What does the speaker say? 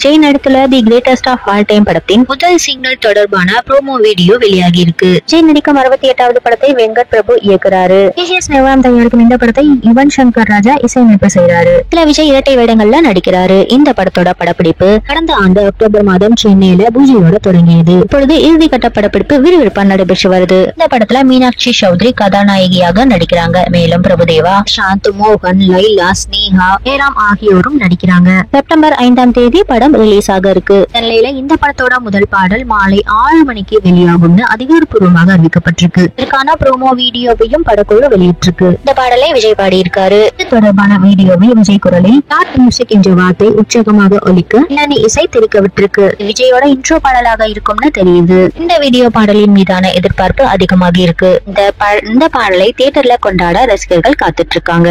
விஜய் நடித்துள்ள the greatest of all time படத்தின் முதல் சிங்கிள் தொடர்பான ப்ரோமோ வீடியோ வெளியாகி இருக்கு. விஜய் நடிக்கும் 68வது படத்தை வெங்கட் பிரபு இயக்குறாரு. நிறுவனம் தயாரிக்கும் இந்த படத்தை யுவன் சங்கர் ராஜா இசையமைப்பு செய்யறாரு. இதுல விஜய் இரட்டை வேடங்கள்ல நடிக்கிறாரு. இந்த படத்தோட படப்பிடிப்பு கடந்த ஆண்டு அக்டோபர் மாதம் சென்னையில பூஜையோட தொடங்கியது. இப்பொழுது இறுதிக்கட்ட படப்பிடிப்பு விறுவிறுப்பா நடைபெற்று வருது. இந்த படத்துல மீனாட்சி சௌத்ரி கதாநாயகியாக நடிக்கிறாங்க. மேலும் பிரபுதேவா, சாந்து, மோகன், லைலா, ஸ்னேகா, ஜெயராம் ஆகியோரும் நடிக்கிறாங்க. செப்டம்பர் 5ஆம் தேதி படம் ரிலீஸ் ஆக இருக்கு. நிலையில இந்த படத்தோட முதல் பாடல் மாலை 6 மணிக்கு வெளியாகும்னு அதிகாரப்பூர்வமாக அறிவிக்கப்பட்டிருக்கு. இதற்கான ப்ரோமோ வீடியோவையும் படக்குழு வெளியிட்டிருக்கு. இந்த பாடலை விஜய் பாடி இருக்காரு. இது தொடர்பான வீடியோவை விஜய் குரலில் டாட் மியூசிக் என்ற வார்த்தை உற்சாகமாக ஒலிக்க பின்னணி இசை தெரிவிக்க விட்டிருக்கு. விஜயோட இன்ட்ரோ பாடலாக இருக்கும்னு தெரியுது. இந்த வீடியோ பாடலின் மீதான எதிர்பார்ப்பு அதிகமாக இருக்கு. இந்த பாடலை தியேட்டர்ல கொண்டாட ரசிகர்கள் காத்துட்டு இருக்காங்க.